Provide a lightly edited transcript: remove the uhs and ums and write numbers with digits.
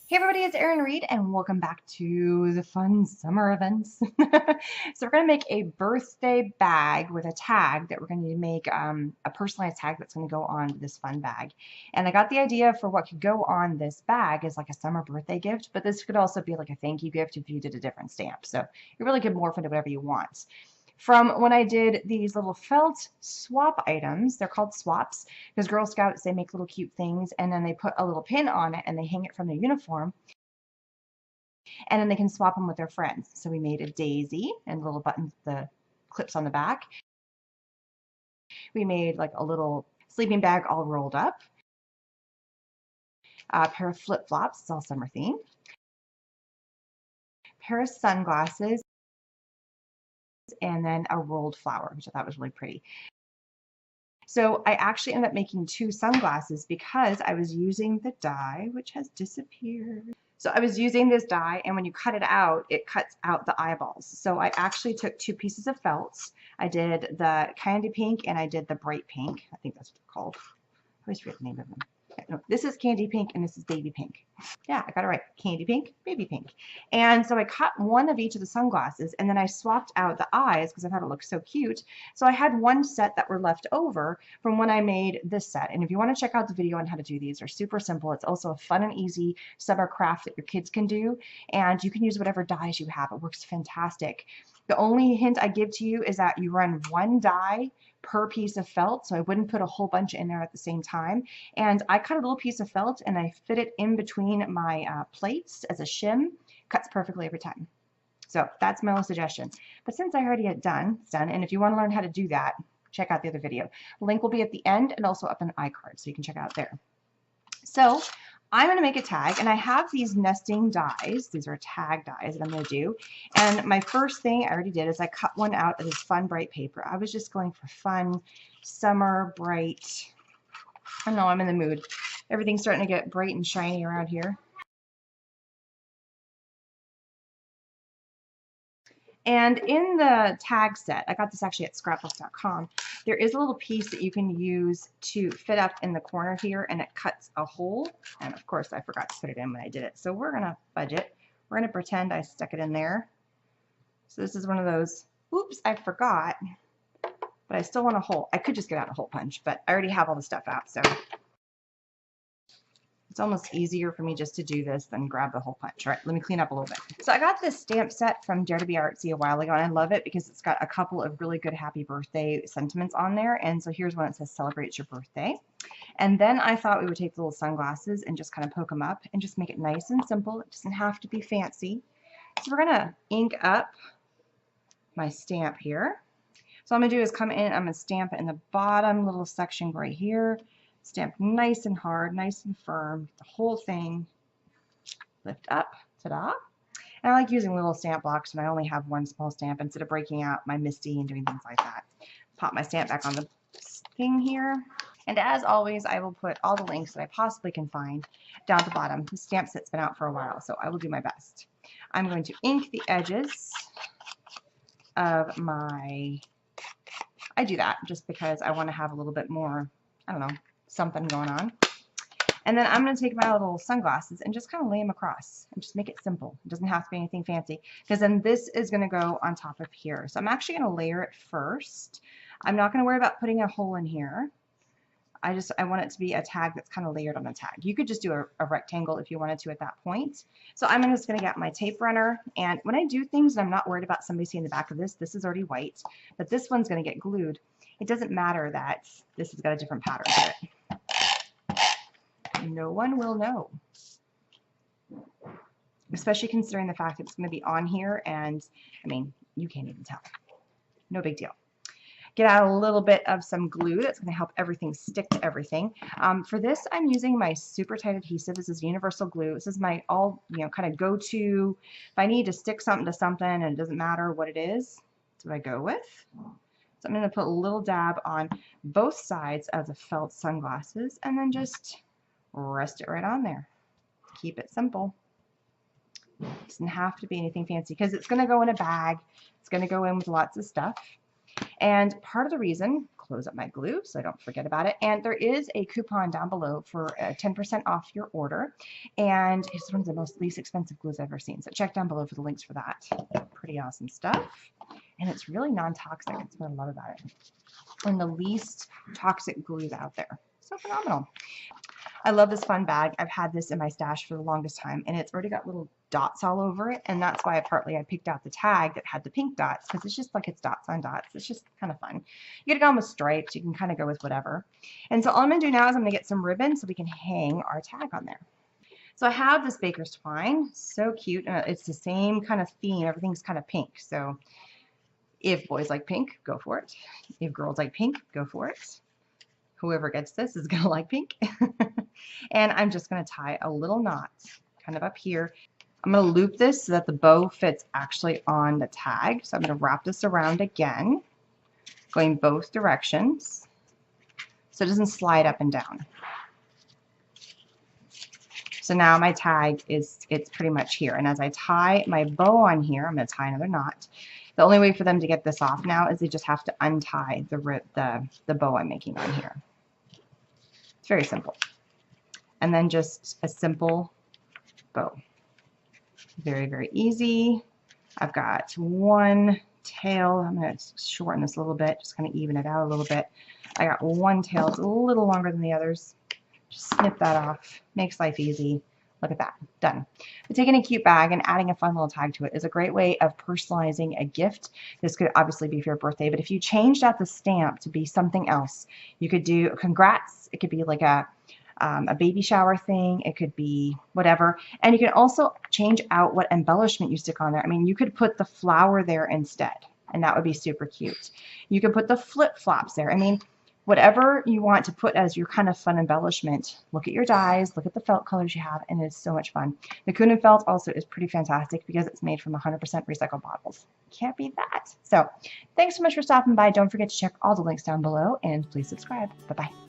Hey everybody, it's Erin Reed and welcome back to the fun summer events. So we're going to make a birthday bag with a tag that we're going to make a personalized tag that's going to go on this fun bag. And I got the idea for what could go on this bag as like a summer birthday gift, but this could also be like a thank you gift if you did a different stamp. So it really could morph into whatever you want. From when I did these little felt swap items, they're called swaps because Girl Scouts, they make little cute things and then they put a little pin on it and they hang it from their uniform and then they can swap them with their friends. So we made a daisy and little buttons, the clips on the back. We made like a little sleeping bag all rolled up. A pair of flip-flops, it's all summer themed. A pair of sunglasses, and then a rolled flower, which I thought was really pretty. So I actually ended up making 2 sunglasses because I was using the die, which has disappeared. So I was using this die, and when you cut it cuts out the eyeballs. So I actually took 2 pieces of felt. I did the candy pink and I did the bright pink. I think that's what they're called. I always forget the name of them. No, this is candy pink and this is baby pink. Yeah, I got it right. Candy pink, baby pink. And so I cut one of each of the sunglasses and then I swapped out the eyes because I thought it looked so cute. So I had one set that were left over from when I made this set. And if you want to check out the video on how to do these, they're super simple. It's also a fun and easy summer craft that your kids can do. And you can use whatever dies you have. It works fantastic. The only hint I give to you is that you run 1 die per piece of felt, so I wouldn't put a whole bunch in there at the same time. And I cut a little piece of felt and I fit it in between my plates as a shim. Cuts perfectly every time. So that's my little suggestion. But since I already had it's done, and if you want to learn how to do that, check out the other video. Link will be at the end and also up in the iCard, so you can check it out there. So I'm going to make a tag, and I have these nesting dies. These are tag dies that I'm going to do. And my first thing I already did is I cut one out of this fun bright paper. I was just going for fun, summer, bright. I don't know, I'm in the mood. Everything's starting to get bright and shiny around here. And in the tag set, I got this actually at scrapbook.com, there is a little piece that you can use to fit up in the corner here, and it cuts a hole. And of course, I forgot to put it in when I did it. So we're going to fudge it. We're going to pretend I stuck it in there. So this is one of those, oops, I forgot. But I still want a hole. I could just get out a hole punch, but I already have all the stuff out. So it's almost easier for me just to do this than grab the hole punch. All right, let me clean up a little bit. So I got this stamp set from Dare to Be Artsy a while ago, and I love it because it's got a couple of really good happy birthday sentiments on there. And so here's one that says, "Celebrate your birthday." And then I thought we would take the little sunglasses and just kind of poke them up and just make it nice and simple. It doesn't have to be fancy. So we're gonna ink up my stamp here. So I'm gonna do is come in, I'm gonna stamp it in the bottom little section right here. Stamp nice and hard, nice and firm, the whole thing. Lift up, ta-da. And I like using little stamp blocks when I only have one small stamp instead of breaking out my MISTI and doing things like that. Pop my stamp back on the thing here. And as always, I will put all the links that I possibly can find down at the bottom. The stamp set's been out for a while, so I will do my best. I'm going to ink the edges of my, I do that just because I want to have a little bit more, I don't know, something going on. And then I'm going to take my little sunglasses and just kind of lay them across and just make it simple. It doesn't have to be anything fancy because then this is going to go on top of here. So I'm actually going to layer it first. I'm not going to worry about putting a hole in here. I want it to be a tag that's kind of layered on a tag. You could just do a rectangle if you wanted to at that point. So I'm just going to get my tape runner, and when I do things and I'm not worried about somebody seeing the back of this is already white, but this one's going to get glued. It doesn't matter that this has got a different pattern to it. No one will know, especially considering the fact that it's going to be on here, and I mean, you can't even tell. No big deal. Get out a little bit of some glue that's going to help everything stick to everything. For this, I'm using my super tight adhesive. This is universal glue. This is my kind of go-to. If I need to stick something to something and it doesn't matter what it is, that's what I go with. So I'm going to put a little dab on both sides of the felt sunglasses and then just rest it right on there. Keep it simple. It doesn't have to be anything fancy because it's going to go in a bag. It's going to go in with lots of stuff. And part of the reason, close up my glue so I don't forget about it. And there is a coupon down below for 10% off your order. And it's one of the least expensive glues I've ever seen. So check down below for the links for that. Pretty awesome stuff. And it's really non-toxic. That's what I love about it. And the least toxic glues out there. So phenomenal. I love this fun bag. I've had this in my stash for the longest time, and it's already got little dots all over it, and that's why I picked out the tag that had the pink dots, because it's just like it's dots on dots. It's just kind of fun. You could go with stripes. You can kind of go with whatever. And so all I'm going to do now is I'm going to get some ribbon so we can hang our tag on there. So I have this baker's twine. So cute. It's the same kind of theme. Everything's kind of pink. So if boys like pink, go for it. If girls like pink, go for it. Whoever gets this is going to like pink. And I'm just going to tie a little knot kind of up here. I'm going to loop this so that the bow fits actually on the tag. So I'm going to wrap this around again, going both directions so it doesn't slide up and down. So now my tag it's pretty much here. And as I tie my bow on here, I'm going to tie another knot. The only way for them to get this off now is they just have to untie the bow I'm making on here. It's very simple. And then just a simple bow. Very, very easy. I've got one tail. I'm going to shorten this a little bit, just kind of even it out a little bit. I got one tail. It's a little longer than the others. Just snip that off. Makes life easy. Look at that. Done. But taking a cute bag and adding a fun little tag to it is a great way of personalizing a gift. This could obviously be for your birthday, but if you changed out the stamp to be something else, you could do congrats. It could be like a baby shower thing. It could be whatever. And you can also change out what embellishment you stick on there. I mean, you could put the flower there instead, and that would be super cute. You could put the flip-flops there. I mean, whatever you want to put as your kind of fun embellishment. Look at your dies, look at the felt colors you have, and it's so much fun. The Kunin felt also is pretty fantastic because it's made from 100% recycled bottles. Can't beat that. So thanks so much for stopping by. Don't forget to check all the links down below, and please subscribe. Bye-bye.